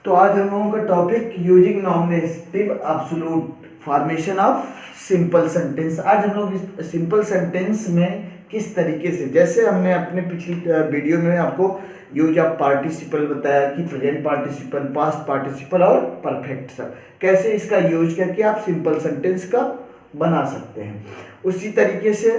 तो आज हम लोगों का topic using nominative absolute formation of simple sentence. आज हम लोग इस सिंपल सेंटेंस में किस तरीके से, जैसे हमने अपने पिछली वीडियो में आपको यूज ऑफ पार्टिसिपल बताया कि प्रेजेंट पार्टिसिपल, पास्ट पार्टिसिपल और परफेक्ट सब कैसे इसका यूज करके आप सिंपल सेंटेंस का बना सकते हैं, उसी तरीके से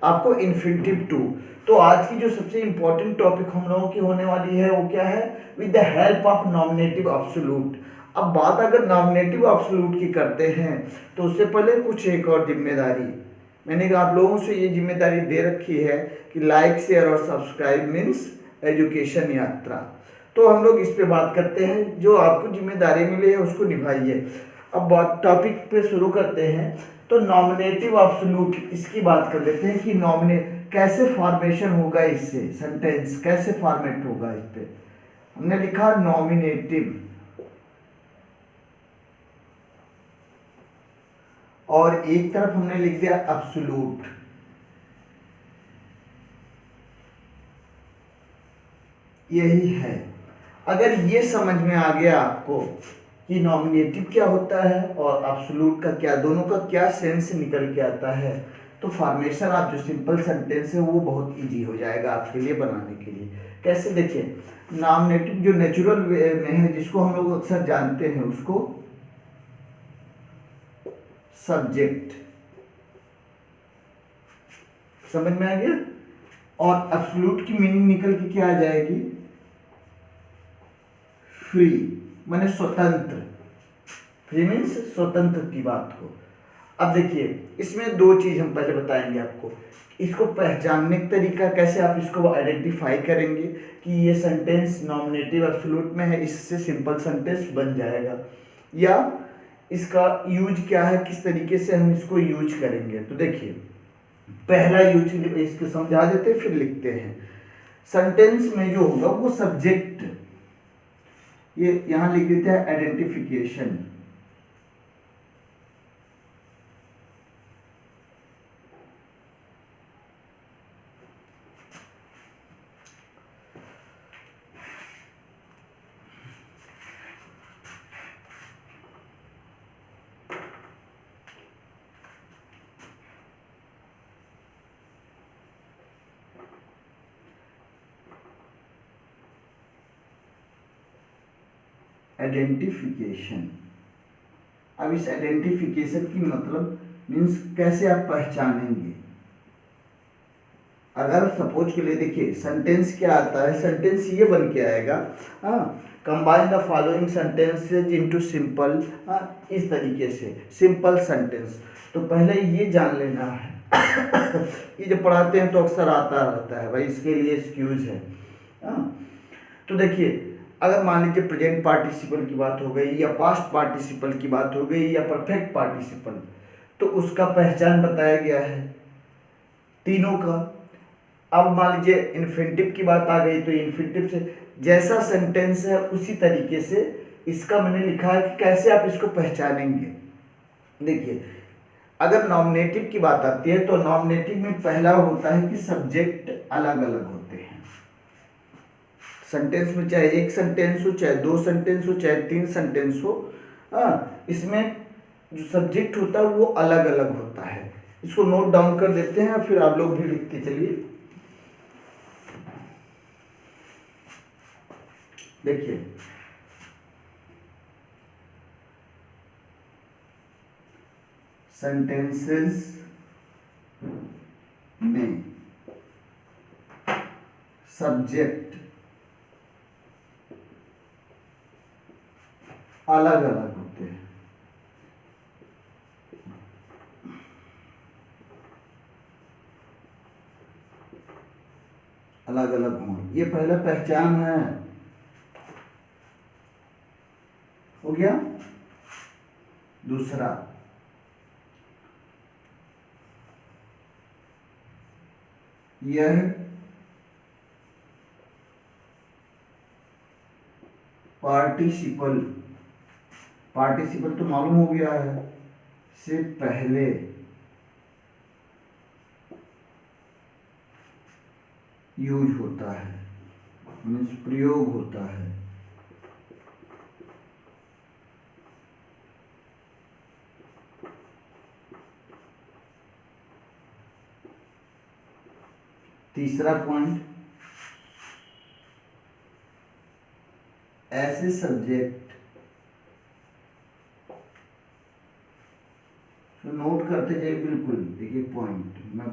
आपको इन्फिनिटिव टू। तो आज की जो सबसे इंपॉर्टेंट टॉपिक हम लोगों की होने वाली है वो क्या है, with the help of nominative absolute. अब बात अगर नॉमिनेटिव एब्सोल्यूट की करते हैं तो उससे पहले कुछ एक और जिम्मेदारी मैंने आप लोगों से ये जिम्मेदारी दे रखी है कि लाइक शेयर और सब्सक्राइब मीन्स एजुकेशन यात्रा। तो हम लोग इस पे बात करते हैं, जो आपको जिम्मेदारी मिली है उसको निभाइए। अब बात टॉपिक पे शुरू करते हैं। तो नॉमिनेटिव एब्सोल्यूट इसकी बात कर लेते हैं कि नॉमिनेट कैसे फॉर्मेशन होगा, इससे सेंटेंस कैसे फॉर्मेट होगा। इस पे हमने लिखा नॉमिनेटिव और एक तरफ हमने लिख दिया एब्सोल्यूट। यही है। अगर ये समझ में आ गया आपको कि नॉमिनेटिव क्या होता है और एब्सोल्यूट का क्या, दोनों का क्या सेंस निकल के आता है, तो फॉर्मेशन आप जो सिंपल सेंटेंस है वो बहुत इजी हो जाएगा आपके लिए बनाने के लिए। कैसे, देखिए नॉमिनेटिव जो नेचुरल वे में है, जिसको हम लोग अक्सर जानते हैं उसको सब्जेक्ट, समझ में आ गया। और एब्सोल्यूट की मीनिंग निकल के क्या आ जाएगी, फ्री, माने स्वतंत्र। फ्री मीन्स स्वतंत्र की बात हो। अब देखिए इसमें दो चीज हम पहले बताएंगे आपको, इसको पहचानने का तरीका, कैसे आप इसको आइडेंटिफाई करेंगे कि ये सेंटेंस नॉमिनेटिव एब्सोल्यूट में है, इससे सिंपल सेंटेंस बन जाएगा, या इसका यूज क्या है, किस तरीके से हम इसको यूज करेंगे। तो देखिए पहला यूज इसको समझा देते फिर लिखते हैं। सेंटेंस में जो होगा वो सब्जेक्ट, ये यहां लिख देते हैं आइडेंटिफिकेशन। आइडेंटिफिकेशन। अब इस आइडेंटिफिकेशन की मतलब मीन्स कैसे आप पहचानेंगे। अगर सपोज के लिए देखिए सेंटेंस क्या आता है, सेंटेंस ये बन के आएगा, हाँ, combine the following sentences into simple, हाँ, इस तरीके से सिंपल सेंटेंस। तो पहले ये जान लेना है ये जब पढ़ाते हैं तो अक्सर आता रहता है भाई, इसके लिए एक्सक्यूज है। हाँ, तो देखिए अगर मान लीजिए प्रेजेंट पार्टिसिपल की बात हो गई या पास्ट पार्टिसिपल की बात हो गई या परफेक्ट पार्टिसिपल, तो उसका पहचान बताया गया है तीनों का। अब मान लीजिए इन्फिनिटिव की बात आ गई, तो इन्फिनिटिव से जैसा सेंटेंस है उसी तरीके से इसका मैंने लिखा है कि कैसे आप इसको पहचानेंगे। देखिए अगर नॉमिनेटिव की बात आती है तो नॉमिनेटिव में पहला होता है कि सब्जेक्ट अलग अलग होते हैं सेंटेंस में, चाहे एक सेंटेंस हो, चाहे दो सेंटेंस हो, चाहे तीन सेंटेंस हो, इसमें जो सब्जेक्ट होता है वो अलग अलग होता है। इसको नोट डाउन कर देते हैं, फिर आप लोग भी लिखते चलिए। देखिए सेंटेंसेस में सब्जेक्ट अलग अलग होते हैं। अलग अलग हों, ये पहला पहचान है, हो गया। दूसरा यह पार्टिसिपल, पार्टिसिपल तो मालूम हो गया है, से पहले यूज होता है, मीन्स प्रयोग होता है। तीसरा पॉइंट, ऐसे सब्जेक्ट, तो नोट करते जाइए बिल्कुल, देखिए पॉइंट मैं,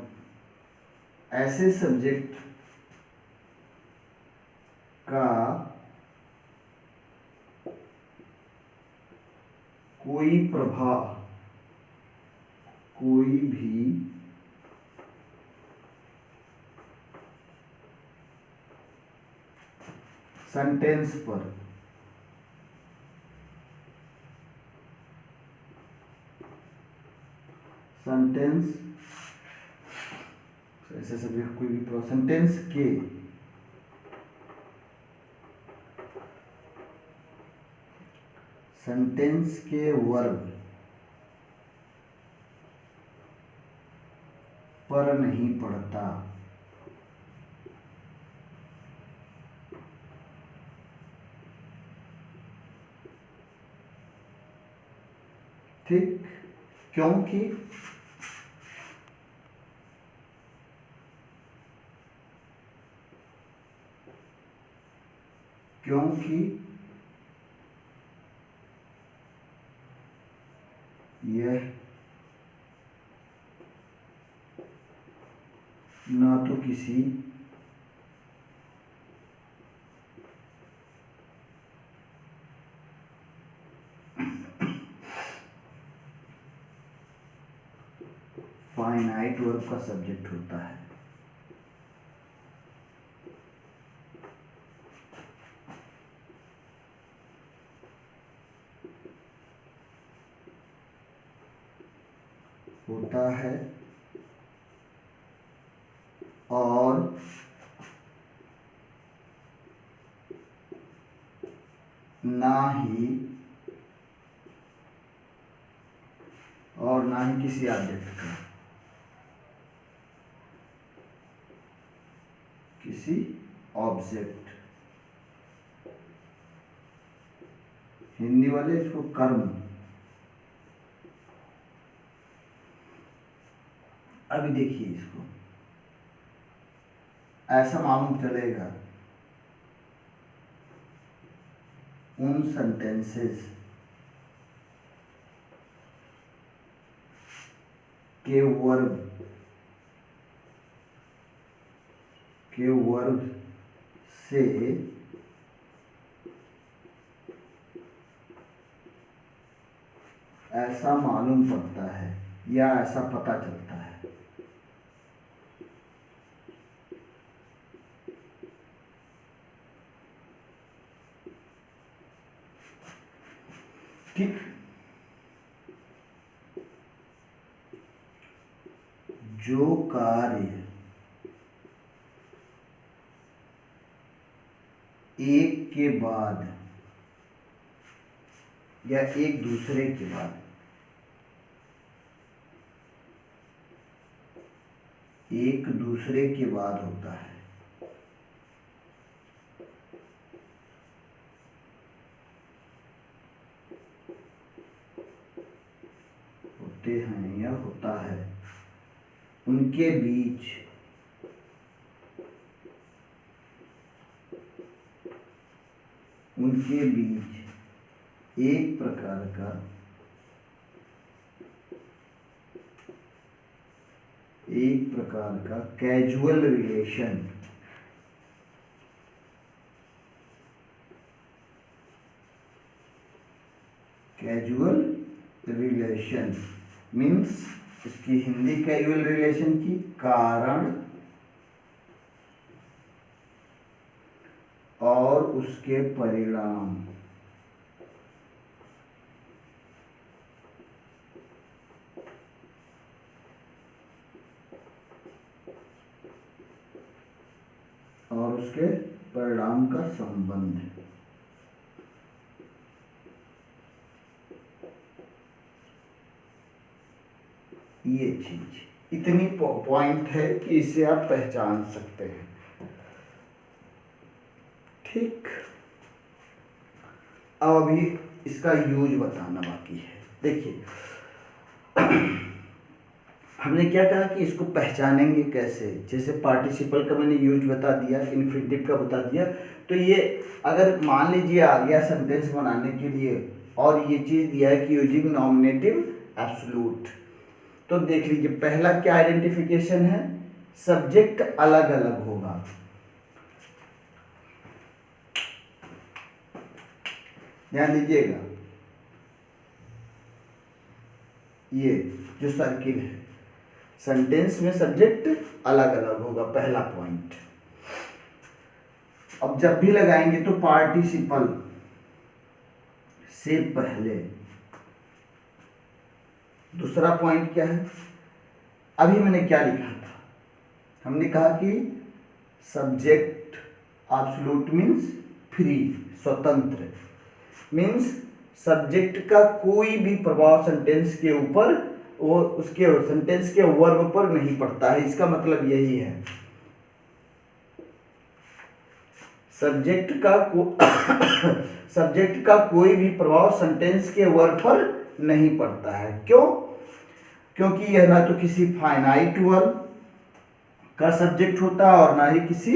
ऐसे सब्जेक्ट का कोई प्रभाव, कोई भी सेंटेंस पर सेंटेंस, ऐसे सब्जेक्ट कोई भी सेंटेंस के वर्ब पर नहीं पड़ता। ठीक, क्योंकि यह ना तो किसी फाइनाइट वर्ब का सब्जेक्ट होता है, और ना ही किसी ऑब्जेक्ट का, किसी ऑब्जेक्ट, हिंदी वाले इसको कर्म। अभी देखिए इसको, ऐसा मालूम चलेगा उन सेंटेंसेस के वर्ब से ऐसा मालूम पड़ता है या ऐसा पता चलता है। ठीक, जो कार्य एक के बाद या एक दूसरे के बाद होता है, होते हैं या होता है, उनके बीच एक प्रकार का कैजुअल रिलेशन मीन्स, इसकी हिंदी कैजुअल रिलेशन की कारण और उसके परिणाम। और उसके परिणाम का संबंध। ये चीज इतनी पॉइंट है कि इसे आप पहचान सकते हैं। ठीक, अब अभी इसका यूज बताना बाकी है। देखिए हमने क्या कहा कि इसको पहचानेंगे कैसे, जैसे पार्टिसिपल का मैंने यूज बता दिया, इन्फिनिटिव का बता दिया। तो ये अगर मान लीजिए आ गया सेंटेंस बनाने के लिए और ये चीज़ दिया है कि यूजिंग नॉमिनेटिव एब्सोल्यूट, तो देख लीजिए पहला क्या आइडेंटिफिकेशन है, सब्जेक्ट अलग अलग होगा। ध्यान दीजिएगा, ये जो सर्किल है, सेंटेंस में सब्जेक्ट अलग अलग होगा, पहला पॉइंट। अब जब भी लगाएंगे तो पार्टिसिपल से पहले। दूसरा पॉइंट क्या है, अभी मैंने क्या लिखा था, हमने कहा कि सब्जेक्ट एब्सोल्यूट मीन्स फ्री, स्वतंत्र, मीन्स सब्जेक्ट का कोई भी प्रभाव सेंटेंस के ऊपर, वो उसके सेंटेंस के वर्ब पर नहीं पड़ता है। इसका मतलब यही है, सब्जेक्ट का कोई भी प्रभाव सेंटेंस के वर्ब पर नहीं पड़ता है। क्यों? क्योंकि यह ना तो किसी फाइनाइट वर्ब का सब्जेक्ट होता है और ना ही किसी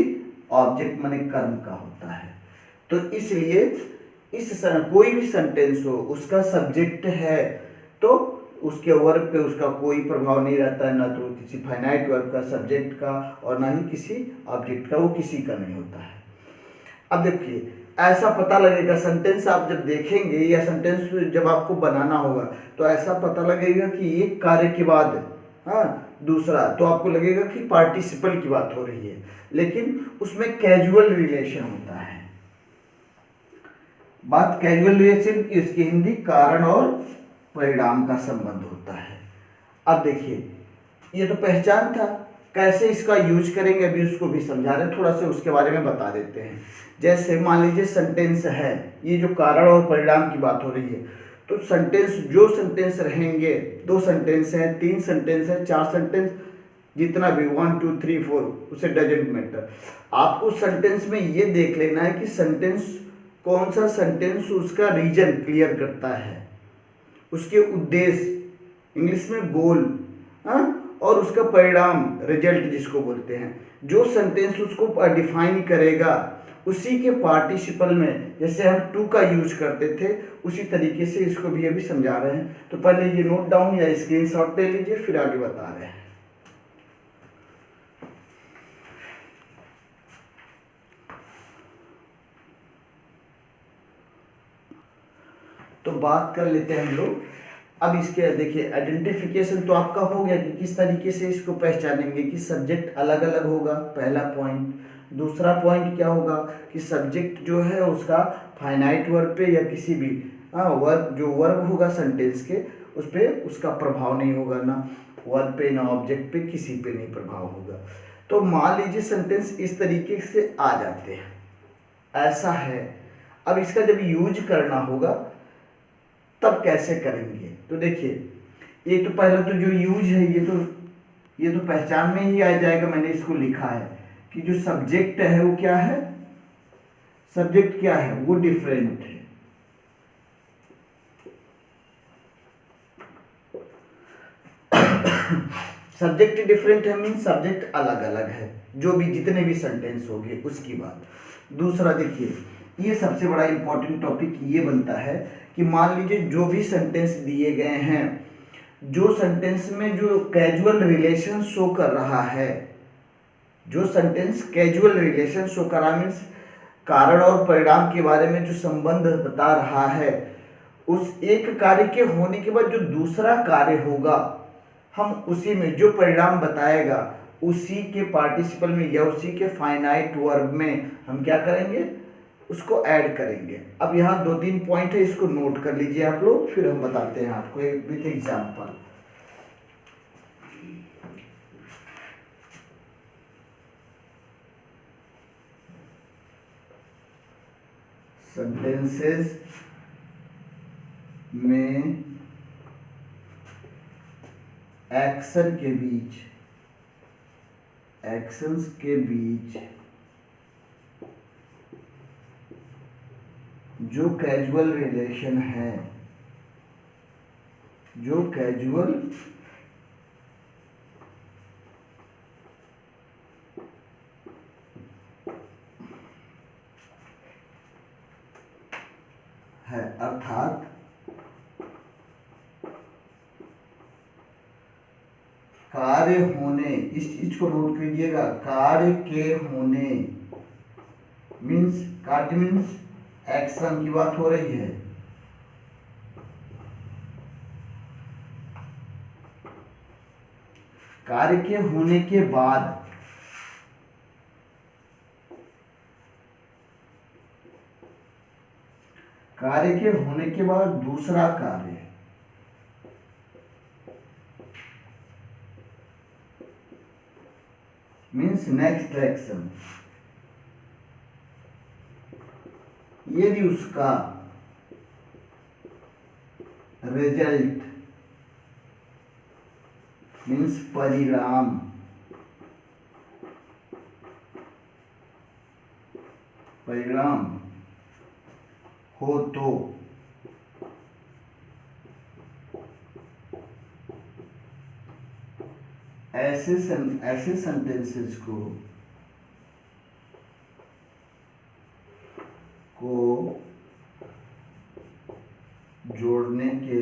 ऑब्जेक्ट माने कर्म का होता है। तो इसलिए कोई भी सेंटेंस हो उसका सब्जेक्ट है तो उसके वर्ब पे उसका कोई प्रभाव नहीं रहता है, ना तो किसी फाइनाइट वर्ब का, सब्जेक्ट का, और ना ही किसी ऑब्जेक्ट का, वो किसी का नहीं होता है। अब देखिए ऐसा पता लगेगा, सेंटेंस आप जब देखेंगे या सेंटेंस जब आपको बनाना होगा तो ऐसा पता लगेगा कि एक कार्य के बाद दूसरा, तो आपको लगेगा कि पार्टिसिपल की बात हो रही है, लेकिन उसमें कैजुअल रिलेशन होता है। बात कैजुअल रिलेशन की, इसकी हिंदी कारण और परिणाम का संबंध होता है। अब देखिए ये तो पहचान था, कैसे इसका यूज करेंगे अभी उसको भी समझा रहे हैं, थोड़ा सा उसके बारे में बता देते हैं। जैसे मान लीजिए सेंटेंस है, ये जो कारण और परिणाम की बात हो रही है, तो सेंटेंस, जो सेंटेंस रहेंगे, 2 सेंटेंस है, 3 सेंटेंस है, 4 सेंटेंस, जितना भी 1 2 3 4, उसे डजेंट मैटर। आपको सेंटेंस में ये देख लेना है कि सेंटेंस कौन सा सेंटेंस उसका रीजन क्लियर करता है, उसके उद्देश्य, इंग्लिश में गोल, और उसका परिणाम, रिजल्ट जिसको बोलते हैं, जो सेंटेंस उसको डिफाइन करेगा, उसी के पार्टिसिपल में, जैसे हम टू का यूज करते थे उसी तरीके से इसको भी अभी समझा रहे हैं। तो पहले ये नोट डाउन या स्क्रीनशॉट ले लीजिए, फिर आगे बता रहे हैं। तो बात कर लेते हैं हम लोग अब इसके। देखिए आइडेंटिफिकेशन तो आपका हो गया कि किस तरीके से इसको पहचानेंगे कि सब्जेक्ट अलग अलग होगा, पहला पॉइंट। दूसरा पॉइंट क्या होगा कि सब्जेक्ट जो है उसका फाइनाइट वर्ब पे या किसी भी वर्ब, जो वर्ब होगा सेंटेंस के, उस पर उसका प्रभाव नहीं होगा, ना वर्ब पे ना ऑब्जेक्ट पे, किसी पे नहीं प्रभाव होगा। तो मान लीजिए सेंटेंस इस तरीके से आ जाते हैं, ऐसा है। अब इसका जब यूज करना होगा तब कैसे करेंगे, तो देखिए ये तो पहला तो जो यूज है ये तो पहचान में ही आ जाएगा। मैंने इसको लिखा है कि जो सब्जेक्ट है वो क्या है, सब्जेक्ट क्या है, वो डिफरेंट है। सब्जेक्ट डिफरेंट है मीन सब्जेक्ट अलग अलग है, जो भी जितने भी सेंटेंस होंगे उसकी बात। दूसरा देखिए, ये सबसे बड़ा इंपॉर्टेंट टॉपिक ये बनता है कि मान लीजिए जो भी सेंटेंस दिए गए हैं, जो सेंटेंस में जो कैजुअल रिलेशन शो कर रहा है, जो सेंटेंस कैजुअल रिलेशन शो कर रहा मीन्स कारण और परिणाम के बारे में जो संबंध बता रहा है, उस एक कार्य के होने के बाद जो दूसरा कार्य होगा, हम उसी में जो परिणाम बताएगा उसी के पार्टिसिपल में या उसी के फाइनाइट वर्ब में हम क्या करेंगे, उसको ऐड करेंगे। अब यहाँ 2-3 पॉइंट है, इसको नोट कर लीजिए आप लोग, फिर हम बताते हैं आपको विथ एग्जाम्पल। सेंटेंसेस में एक्शन के बीच, एक्शंस के बीच जो कैजुअल रिलेशन है, जो कैजुअल है, अर्थात कार्य होने, इस चीज को नोट कीजिएगा, कार्य के होने मीन्स, कार्य मीन्स एक्शन की बात हो रही है। कार्य के होने के बाद दूसरा कार्य मीन्स नेक्स्ट एक्शन, यदि उसका रिजल्ट मीन्स परिणाम हो तो ऐसे सेंटेंसेस को जोड़ने के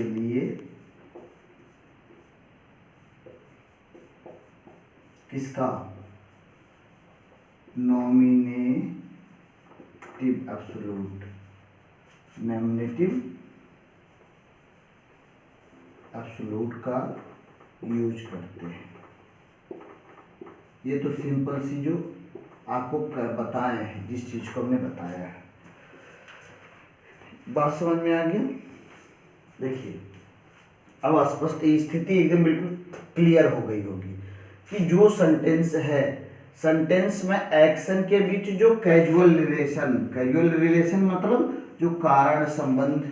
लिए किसका, नॉमिनेटिव एब्सोल्यूट का यूज करते हैं। ये तो सिंपल सी जो आपको बताए हैं, जिस चीज को हमने बताया है, बात समझ में आ गया। देखिए अब स्पष्ट स्थिति एकदम बिल्कुल क्लियर हो गई होगी कि जो सेंटेंस है, सेंटेंस में एक्शन के बीच जो कैजुअल रिलेशन मतलब जो कारण संबंध,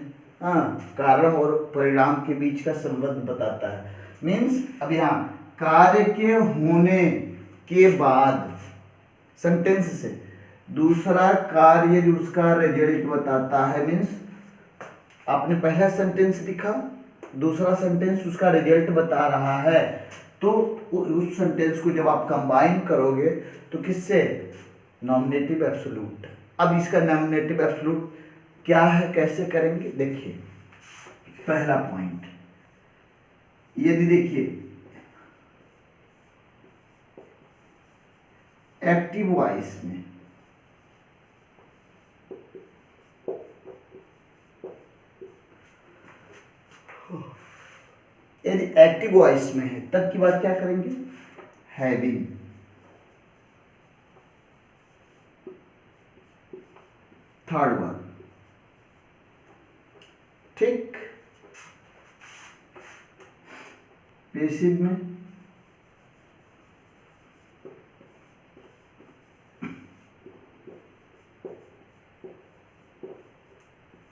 कारण और परिणाम के बीच का संबंध बताता है। मीन्स अब यहाँ कार्य के होने के बाद सेंटेंस से दूसरा कार्य जो उसका रिजल्ट बताता है, मीन्स आपने पहला सेंटेंस लिखा, दूसरा सेंटेंस उसका रिजल्ट बता रहा है, तो उस सेंटेंस को जब आप कंबाइन करोगे तो किससे, नॉमिनेटिव एब्सोल्यूट। अब इसका नॉमिनेटिव एब्सोल्यूट क्या है, कैसे करेंगे, देखिए पहला पॉइंट, यदि देखिए एक्टिव वॉइस में यदि एक्टिव वॉइस में है तब की बात क्या करेंगे, हैविंग। थर्ड वन, ठीक, पैसिव में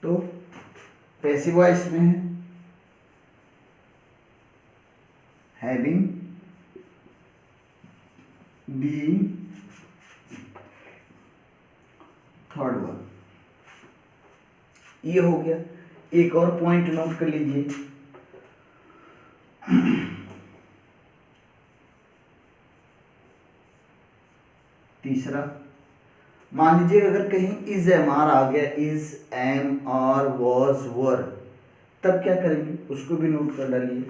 तो पैसिव वॉइस में है हैविंग, बीइंग, थर्ड वन। ये हो गया। एक और पॉइंट नोट कर लीजिए, तीसरा, मान लीजिए अगर कहीं इज एम आर आ गया, is am are was were, तब क्या करेंगे, उसको भी नोट कर डालिए।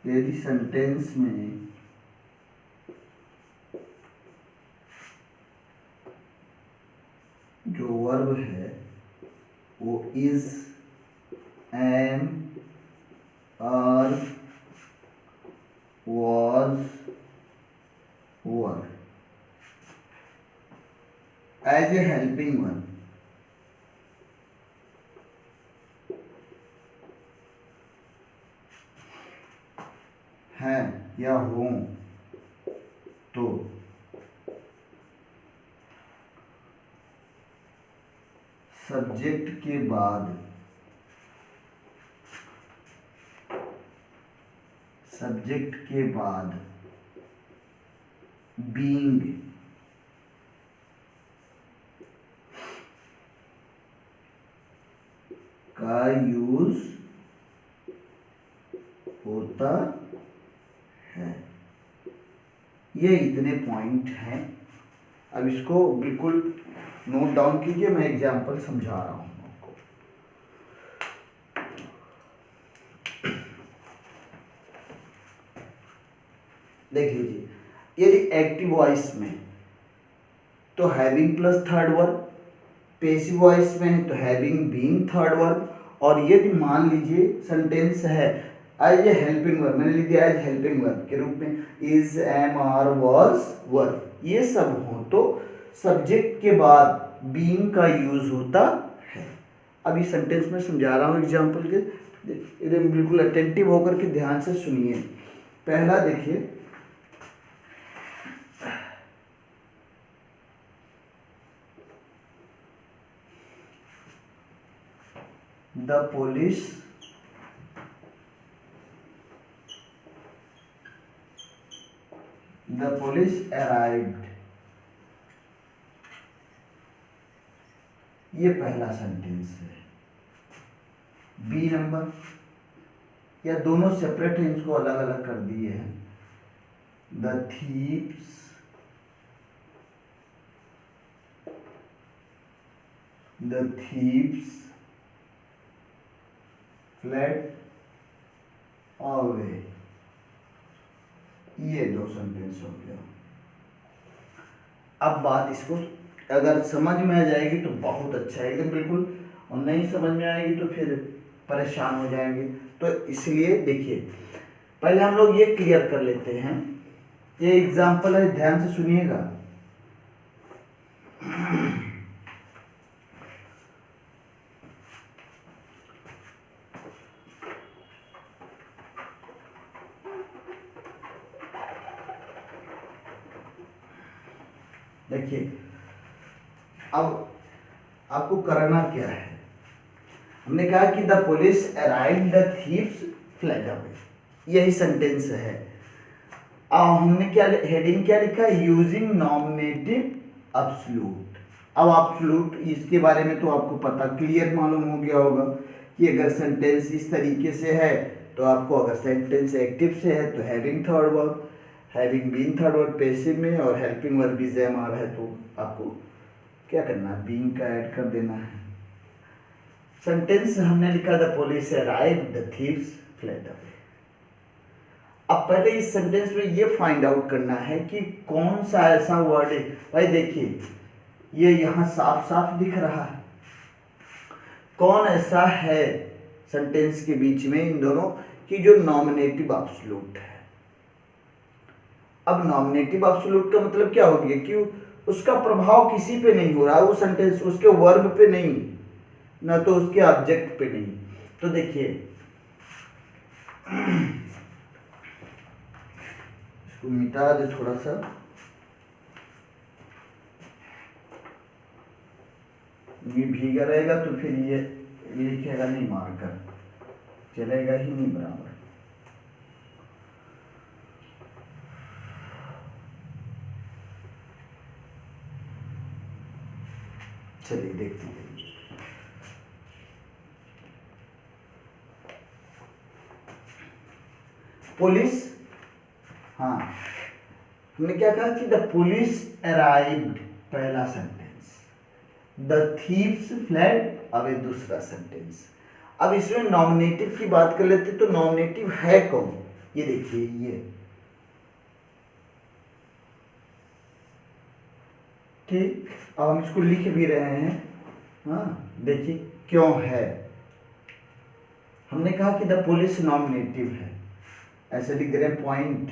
यदि सेंटेंस में जो वर्ब है वो is, am, are, was, were as a helping one, है या हो, तो सब्जेक्ट के बाद बीइंग का यूज होता है। ये इतने पॉइंट हैं। अब इसको बिल्कुल नोट डाउन कीजिए, मैं एग्जांपल समझा रहा हूं आपको। देख लीजिए, यदि एक्टिव वॉइस में तो having plus third verb, passive voice में है तो हैविंग बीइंग थर्ड वर्ब, और यदि मान लीजिए सेंटेंस है एज ए हेल्पिंग वर्ब, मैंने लिख दिया एज हेल्पिंग वर्ब के रूप में इज, एम, आर, वाज, वर, ये सब हो तो सब्जेक्ट के बाद बीइंग का यूज होता है। अब इस सेंटेंस में समझा रहा हूँ एग्जाम्पल के, एकदम बिल्कुल अटेंटिव होकर के ध्यान से सुनिए। पहला देखिए, द पुलिस अराइव्ड, ये पहला सेंटेंस है। बी नंबर, या दोनों सेपरेट हैं, इसको अलग अलग कर दिए हैं। द थीव्स फ्लेड अवे, ये दो सेंटेंस हो गया। अब बात इसको अगर समझ में आ जाएगी तो बहुत अच्छा है एकदम बिल्कुल, और नहीं समझ में आएगी तो फिर परेशान हो जाएंगे। तो इसलिए देखिए, पहले हम लोग ये क्लियर कर लेते हैं। ये एग्जाम्पल है, ध्यान से सुनिएगा। देखिए, अब आपको करना क्या है। हमने कहा कि the police arrived, the thieves fled away, यही सेंटेंस है। अब हमने क्या हेडिंग क्या लिखा, यूजिंग नॉमिनेटिव एब्सोल्यूट। अब एब्सोल्यूट इसके बारे में तो आपको पता क्लियर मालूम हो गया होगा कि अगर सेंटेंस इस तरीके से है तो आपको, अगर सेंटेंस एक्टिव से है तो having third verb, having been third verb passive में, और helping verb is, am, are है तो आपको क्या करना है, बीइंग का ऐड कर देना है। सेंटेंस हमने लिखा the police arrived, the thieves fled away. अब पहले इस सेंटेंस में ये फाइंड आउट करना है कि कौन सा ऐसा वर्ड है। भाई देखिए, ये यहाँ साफ साफ दिख रहा है, कौन ऐसा है सेंटेंस के बीच में इन दोनों की जो नॉमिनेटिव एब्सोल्यूट है। अब नॉमिनेटिव एब्सोल्यूट का मतलब क्या हो गया कि उसका प्रभाव किसी पे नहीं हो रहा, वो सेंटेंस उसके वर्ब पे नहीं, ना तो उसके ऑब्जेक्ट पे नहीं। तो देखिए, इसको मिटा दे थोड़ा सा, ये भीगा रहेगा तो फिर ये लिखेगा नहीं, मार्कर चलेगा ही नहीं बराबर। चलिए देखते हैं। पुलिस, हाँ हमने क्या कहा कि द पुलिस अराइव्ड, पहला sentence, the thieves fled away, दूसरा सेंटेंस। अब इसमें नॉमिनेटिव की बात कर लेते तो नॉमिनेटिव है कौन, ये देखिए, ये ठीक। अब हम इसको लिख भी रहे हैं, हाँ देखिए क्यों है। हमने कहा कि द पुलिस नॉमिनेटिव है, ऐसे लिख रहे हैं पॉइंट,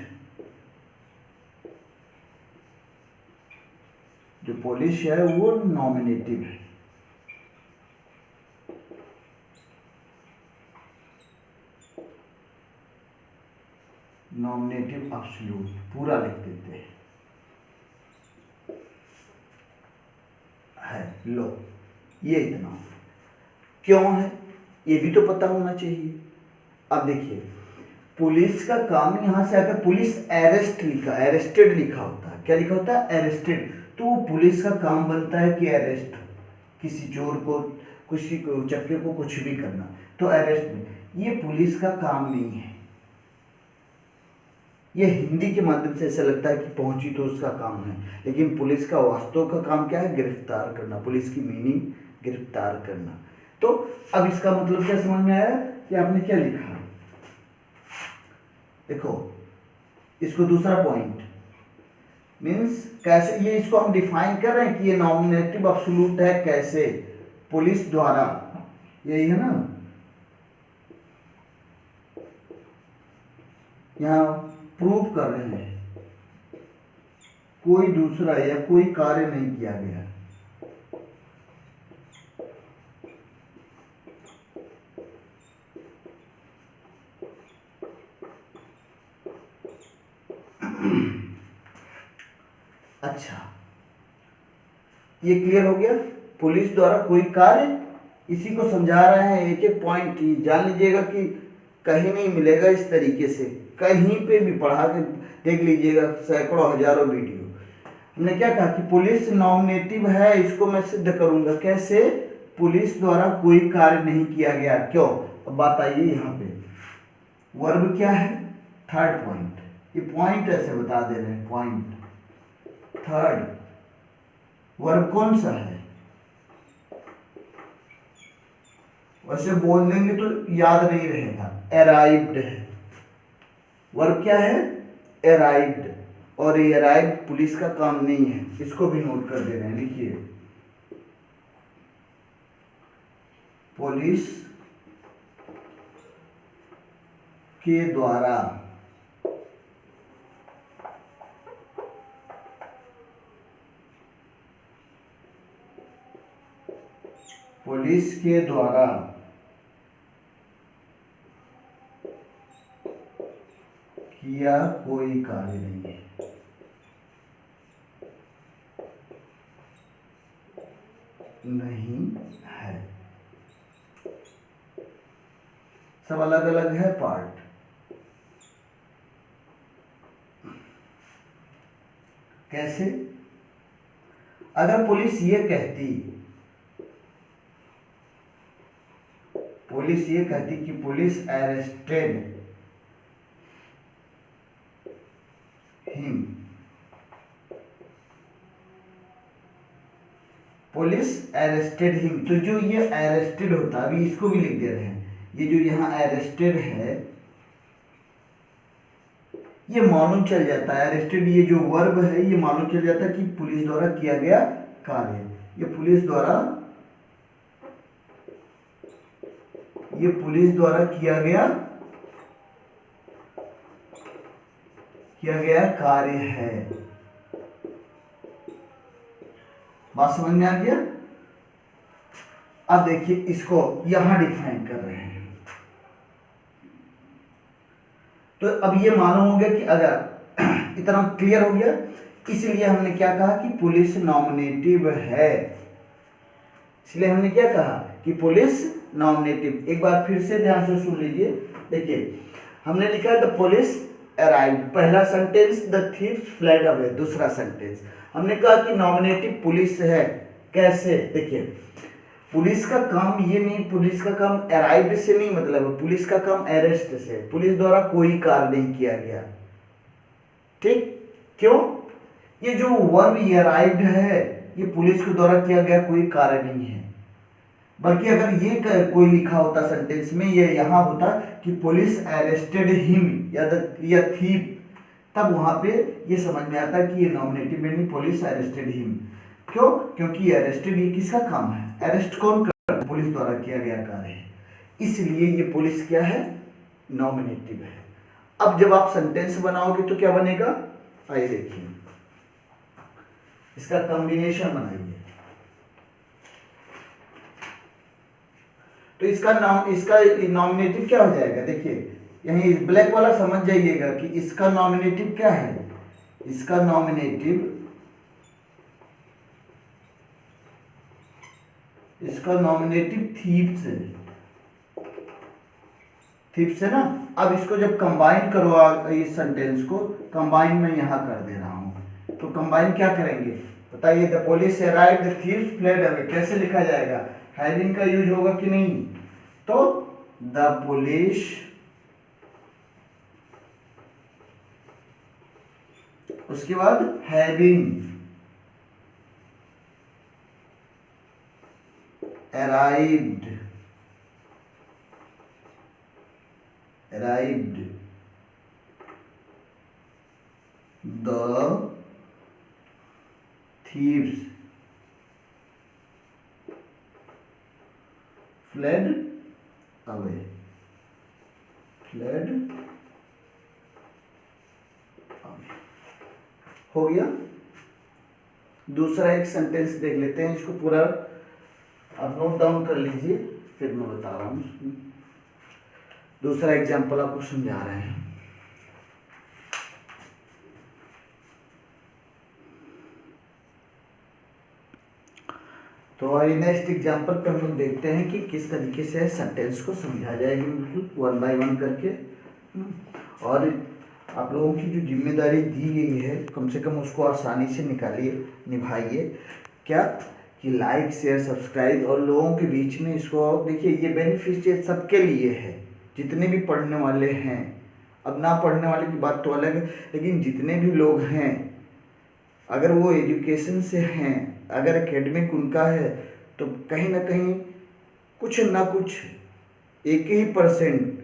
जो पुलिस है वो नॉमिनेटिव है। नॉमिनेटिव एब्सोल्यूट पूरा लिख देते हैं, है लो, ये इतना क्यों है ये भी तो पता होना चाहिए। अब देखिए, पुलिस का काम यहां से अगर पुलिस अरेस्ट लिखा, अरेस्टेड लिखा होता है, क्या लिखा होता है, अरेस्टेड, तो वो पुलिस का काम बनता है कि अरेस्ट, किसी चोर को, किसी को चक्के को कुछ भी करना, तो अरेस्ट में ये पुलिस का काम नहीं है। ये हिंदी के माध्यम से ऐसा लगता है कि पहुंची तो उसका काम है, लेकिन पुलिस का वास्तव का काम क्या है? गिरफ्तार करना। पुलिस की मीनिंग गिरफ्तार करना। तो अब इसका मतलब क्या समझ में आया कि आपने क्या लिखा? देखो इसको दूसरा पॉइंट मीन्स कैसे, ये इसको हम डिफाइन कर रहे हैं कि ये नॉमिनेटिव एब्सोल्यूट है कैसे? पुलिस द्वारा, यही है ना, यहाँ प्रूव कर रहे हैं कोई दूसरा या कोई कार्य नहीं किया गया। अच्छा, ये क्लियर हो गया? पुलिस द्वारा कोई कार्य, इसी को समझा रहे हैं। एक एक पॉइंट जान लीजिएगा कि कहीं नहीं मिलेगा इस तरीके से, कहीं पे भी पढ़ा के देख लीजिएगा, सैकड़ों हजारों वीडियो। हमने क्या कहा कि पुलिस नॉमिनेटिव है, इसको मैं सिद्ध करूंगा कैसे? पुलिस द्वारा कोई कार्य नहीं किया गया। क्यों? अब बात आइए यहाँ पे, वर्ब क्या है? Third point. ये पॉइंट ऐसे बता दे रहे हैं, पॉइंट थर्ड। वर्ब कौन सा है? वैसे बोल देंगे तो याद नहीं रहेगा। अराइव्ड है। वर्ब क्या है? अराइव्ड। और ये अराइव्ड पुलिस का काम नहीं है, इसको भी नोट कर दे रहे हैं। लिखिए, पुलिस के द्वारा किया कोई कार्य नहीं है। सब अलग अलग है पार्ट। कैसे? अगर पुलिस ये कहती कि police arrested him, police arrested him, तो जो ये अरेस्टेड होता, अभी इसको भी लिख दे रहे हैं, ये जो यहाँ अरेस्टेड है ये मालूम चल जाता है, अरेस्टेड ये जो वर्ब है ये मालूम चल जाता है कि पुलिस द्वारा किया गया कार्य। ये पुलिस द्वारा किया गया कार्य है। बात समझ में आ गया? अब देखिए इसको यहां डिफाइन कर रहे हैं। तो अब ये मालूम हो गया कि अगर इतना क्लियर हो गया, इसलिए हमने क्या कहा कि पुलिस नॉमिनेटिव है। इसलिए हमने क्या कहा कि पुलिस नॉमिनेटिव। एक बार फिर से ध्यान से सुन लीजिए। देखिए हमने लिखा द पुलिस अराइव्ड, पहला sentence the thieves fled away, दूसरा सेंटेंस हमने कहा कि नॉमिनेटिव पुलिस है। कैसे? देखिए पुलिस का काम ये नहीं, पुलिस का काम अराइव्ड से नहीं मतलब है, पुलिस का काम अरेस्ट से। पुलिस द्वारा कोई कार्य नहीं किया गया। ठीक? क्यों? ये जो वर्ब अराइव्ड है ये पुलिस के द्वारा किया गया कोई कार्य नहीं है, बल्कि अगर ये कोई लिखा होता सेंटेंस में, ये यहां होता कि पुलिस अरेस्टेड हिम या थीव, तब वहां पे ये समझ में आता कि ये नॉमिनेटिव में नहीं, पुलिस अरेस्टेड हिम। क्यों? क्योंकि अरेस्टेड ये किसका काम है? अरेस्ट कौन करता है? पुलिस द्वारा किया गया कार्य है, इसलिए ये पुलिस क्या है? नॉमिनेटिव है। अब जब आप सेंटेंस बनाओगे तो क्या बनेगा? आइए देखिए, इसका कॉम्बिनेशन बनाइए। तो इसका नॉमिनेटिव क्या हो जाएगा? देखिए यही ब्लैक वाला समझ जाइएगा कि इसका नॉमिनेटिव क्या है। इसका नॉमिनेटिव थीव्स है। थीव्स है ना। अब इसको जब कंबाइन करो, इस सेंटेंस को कंबाइन में यहां कर दे रहा हूं, तो कंबाइन क्या करेंगे बताइए? The police arrived, the thieves fled away. कैसे लिखा जाएगा? हैविंग का यूज होगा कि नहीं? तो द पुलिस उसके बाद having arrived the thieves fled away हो गया। दूसरा एक सेंटेंस देख लेते हैं, इसको पूरा आप नोट डाउन कर लीजिए, फिर मैं बता रहा हूँ। दूसरा एग्जाम्पल आपको समझा रहे हैं। तो आइए नेक्स्ट एग्जाम्पल पे हम लोग देखते हैं कि किस तरीके से सेंटेंस को समझा जाएगी, बिल्कुल 1 बाय 1 करके। और आप लोगों की जो जिम्मेदारी दी गई है कम से कम उसको आसानी से निकालिए, निभाइए। क्या कि लाइक शेयर सब्सक्राइब और लोगों के बीच में इसको देखिए, ये बेनिफिशियल सबके लिए है, जितने भी पढ़ने वाले हैं। अब ना पढ़ने वाले की बात तो अलग है, लेकिन जितने भी लोग हैं अगर वो एजुकेशन से हैं, अगर एकेडमिक उनका है, तो कहीं ना कहीं कुछ ना कुछ 1%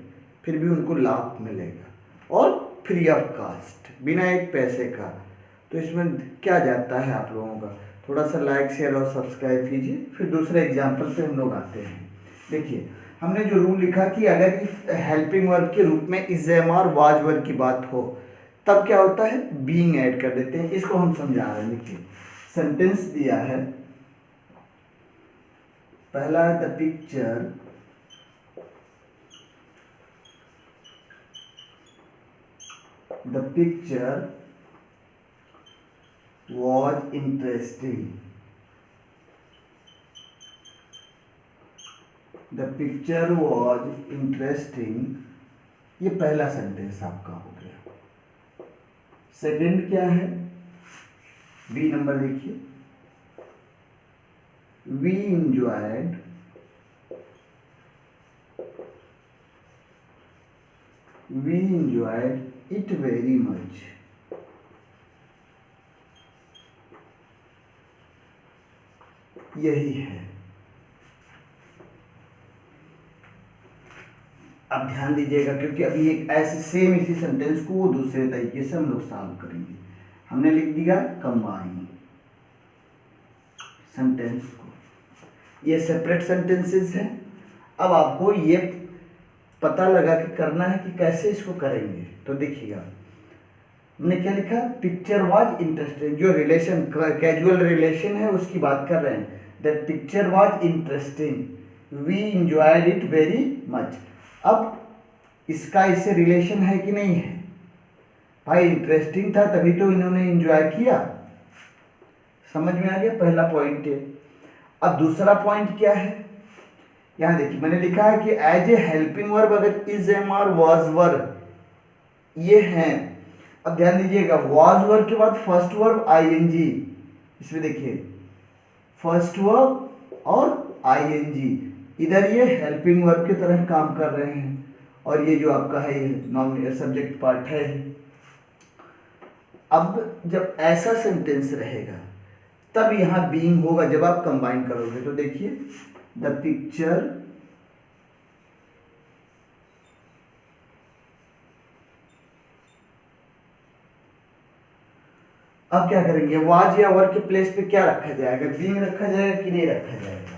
फिर भी उनको लाभ मिलेगा, और फ्री ऑफ कास्ट, बिना एक पैसे का। तो इसमें क्या जाता है आप लोगों का, थोड़ा सा लाइक शेयर और सब्सक्राइब कीजिए। फिर दूसरे एग्जाम्पल पे हम लोग आते हैं। देखिए हमने जो रूल लिखा कि अगर हेल्पिंग वर्ब के रूप में इज एम और वाज वर्ब की बात हो, तब क्या होता है, बीइंग ऐड कर देते हैं। इसको हम समझा रहे हैं। देखिए सेंटेंस दिया है, पहला है the picture was interesting. The picture was interesting. ये पहला सेंटेंस आपका हो गया। सेकंड क्या है, बी नंबर देखिए, we enjoyed it very much. यही है। अब ध्यान दीजिएगा, क्योंकि अभी एक ऐसे सेम इसी सेंटेंस को दूसरे तरीके से हम लोग सॉल्व करेंगे। हमने लिख दिया कंबाइन सेंटेंस को, ये सेपरेट सेंटेंसेस हैं। अब आपको ये पता लगा कि करना है कि कैसे इसको करेंगे। तो देखिएगा हमने क्या लिखा, पिक्चर वाज इंटरेस्टिंग, जो रिलेशन कैजुअल रिलेशन है उसकी बात कर रहे हैं। That picture was interesting, we enjoyed it very much. अब इसका इससे रिलेशन है कि नहीं है, भाई इंटरेस्टिंग था तभी तो इन्होंने एंजॉय किया। समझ में आ गया, पहला पॉइंट है। अब दूसरा पॉइंट क्या है, यहां देखिए मैंने लिखा है कि एज ए हेल्पिंग वर्ब अगर इज एम और वाज वर्ब ये हैं। अब ध्यान दीजिएगा, वाज वर्ब के बाद फर्स्ट वर्ब आईएनजी, इसमें देखिए फर्स्ट वर्ब और आईएनजी, इधर ये हेल्पिंग वर्ब की तरह काम कर रहे हैं, और ये जो आपका है नॉन सब्जेक्ट पार्ट है। अब जब ऐसा सेंटेंस रहेगा तब यहां बीइंग होगा, जब आप कंबाइन करोगे। तो देखिए द पिक्चर अब क्या करेंगे, वाज या वर के प्लेस पे क्या रखा जाएगा, बीइंग रखा जाएगा कि नहीं रखा जाएगा,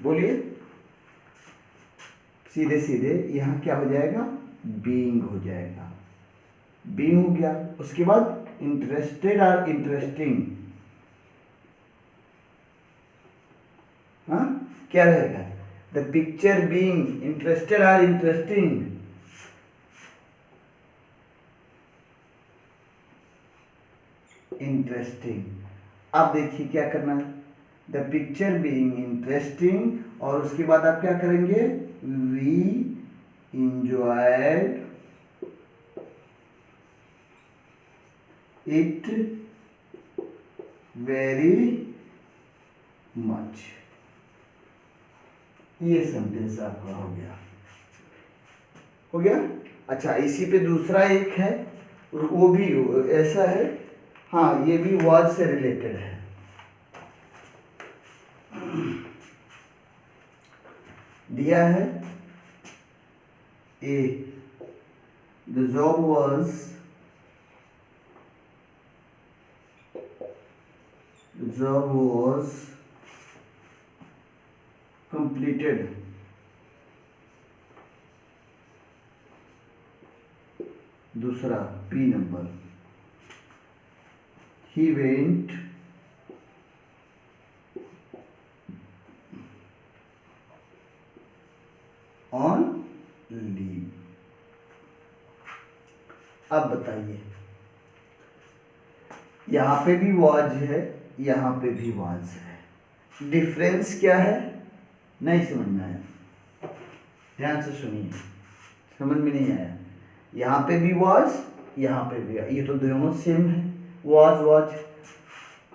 बोलिए। सीधे सीधे यहां क्या हो जाएगा, बीइंग हो जाएगा, बीइंग हो गया। उसके बाद इंटरेस्टेड और इंटरेस्टिंग, हाँ क्या रहेगा, द पिक्चर बीइंग इंटरेस्टेड और इंटरेस्टिंग, इंटरेस्टिंग। अब देखिए क्या करना है, द पिक्चर बीइंग इंटरेस्टिंग, और उसके बाद आप क्या करेंगे, we enjoyed it very much. ये सेंटेंस आपका हो गया, हो गया। अच्छा, इसी पे दूसरा एक है, वो भी ऐसा है, हाँ ये भी वाज से रिलेटेड है। दिया है A, the job was completed दूसरा B number, he went on leave। अब बताइए, यहां पे भी वाज है, यहां पे भी वाज है, डिफरेंस क्या है? नहीं समझ में आया, ध्यान से सुनिए, समझ में नहीं आया। यहाँ पे भी वाज, यहाँ पे भी, ये तो दोनों सेम है, वाज वाज।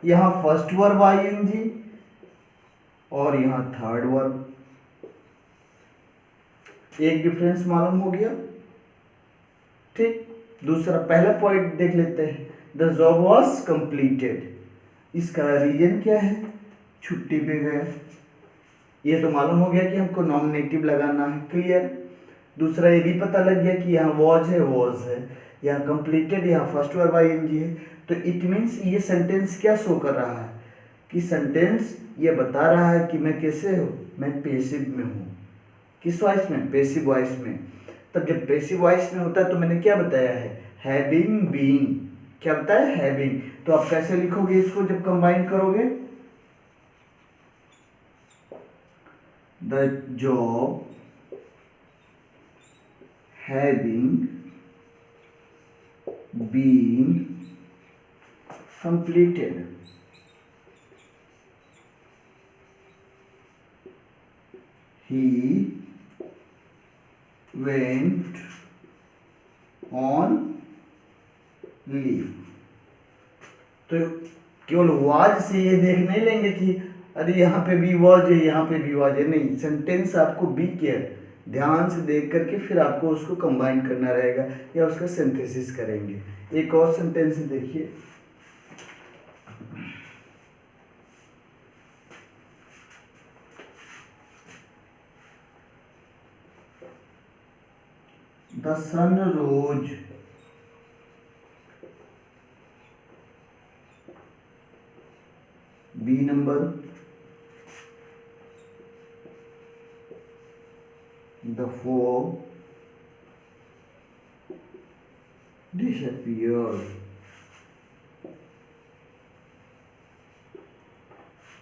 यहाँ फर्स्ट वर्ब आईएनजी और यहाँ थर्ड वर्ब, एक डिफरेंस मालूम हो गया। ठीक, दूसरा पहला पॉइंट देख लेते हैं, द जॉब वॉज कंप्लीटेड, इसका रीजन क्या है? छुट्टी पे गए, ये तो मालूम हो गया कि हमको नॉमिनेटिव लगाना है, क्लियर। दूसरा ये भी पता लग गया कि यहाँ वॉज है, यहाँ कंप्लीटेड, यहाँ फर्स्ट वर्ब आईएनजी है। तो इट मीन्स ये सेंटेंस क्या शो कर रहा है कि सेंटेंस ये बता रहा है कि मैं कैसे हूँ, मैं पेसिव में हूँ। किस वॉइस में? पेसिव वॉइस में। तब जब पेसिव वॉइस में होता है तो मैंने क्या बताया है? Having being. क्या बताया? हैविंग। तो आप कैसे लिखोगे इसको जब कंबाइन करोगे? The job having been completed, he went on leave। तो केवल वाज से ये देख नहीं लेंगे कि अरे यहाँ पे भी वाज है, यहाँ पे भी वाज है, नहीं। सेंटेंस आपको बी केयर, ध्यान से देख करके फिर आपको उसको कंबाइन करना रहेगा या उसका सिंथेसिस करेंगे। एक और सेंटेंस देखिए, the sun rose B number, the fog disappeared।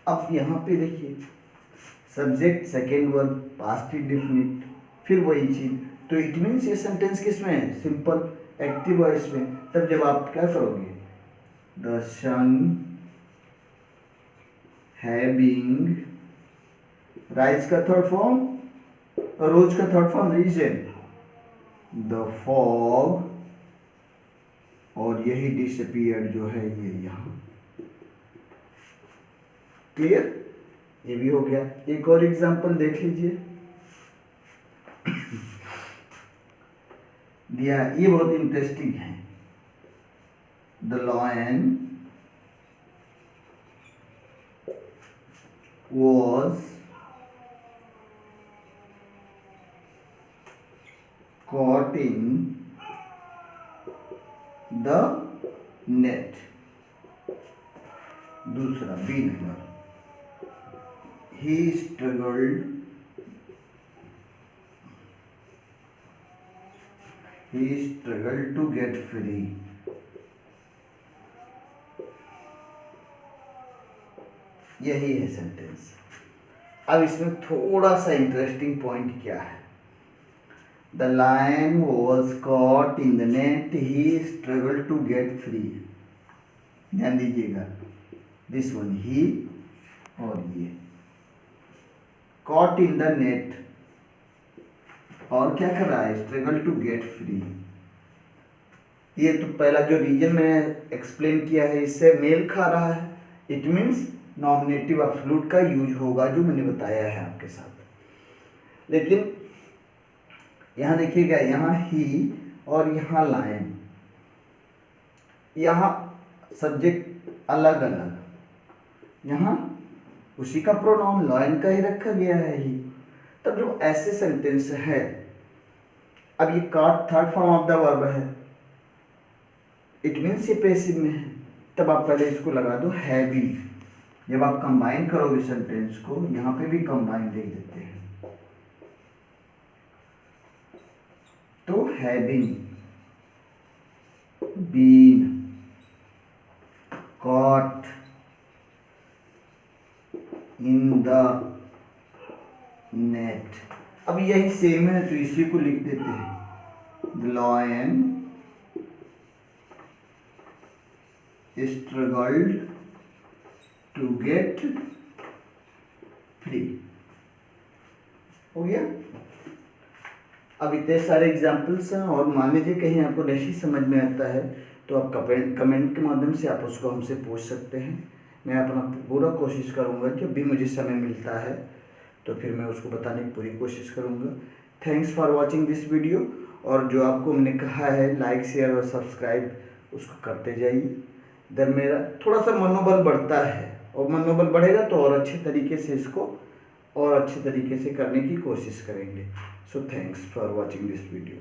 अब यहाँ पे देखिए, subject second verb past indefinite, फिर वही चीज। तो इट मीन्स ये सेंटेंस किस में है? सिंपल एक्टिव वॉइस में। तब जब आप क्या करोगे? द सन हैविंग, राइज का थर्ड फॉर्म, रोज का third form risen, the fog, और यही डिसअपियर्ड जो है ये यहाँ। क्लियर? ये भी हो गया। एक और एग्जांपल देख लीजिए, दिया, ये बहुत इंटरेस्टिंग है। The lion was caught in the net। दूसरा B number, he struggled to get free। यही है सेंटेंस। अब इसमें थोड़ा सा इंटरेस्टिंग पॉइंट क्या है? The lion was caught in the net, he struggled to get free। ध्यान दीजिएगा, दिस वन, ही और ये caught in the net, और क्या कर रहा है? struggle to get free। ये तो पहला जो रीजन मैंने एक्सप्लेन किया है इससे मेल खा रहा है, इट मीन्स नॉमिनेटिव एब्सोल्यूट का यूज होगा, जो मैंने बताया है आपके साथ। लेकिन यहाँ देखिएगा, यहाँ ही और यहाँ लायन, यहाँ सब्जेक्ट अलग अलग, यहाँ उसी का प्रोनाउन लायन का ही रखा गया है ही। तब जो ऐसे सेंटेंस है, अब ये third form of the verb है, इट मीन्स ये पैसिव में है, तब आप पहले इसको लगा दो हैवी। जब आप कंबाइन करोगे सेंटेंस को, यहाँ पे भी कंबाइन लिख देते हैं, तो having been caught in the net। अब यही सेम है तो इसी को लिख देते हैं, the lion struggled to get free। हो गया। अब इतने सारे एग्जाम्पल्स हैं, और मान लीजिए कहीं आपको नहीं समझ में आता है तो आप कमेंट के माध्यम से आप उसको हमसे पूछ सकते हैं। मैं अपना पूरा कोशिश करूँगा, जब भी मुझे समय मिलता है तो फिर मैं उसको बताने की पूरी कोशिश करूँगा। Thanks for watching this video, और जो आपको मैंने कहा है लाइक शेयर और सब्सक्राइब उसको करते जाइए। इधर मेरा थोड़ा सा मनोबल बढ़ता है, और मनोबल बढ़ेगा तो और अच्छे तरीके से इसको और अच्छे तरीके से करने की कोशिश करेंगे। So thanks for watching this video.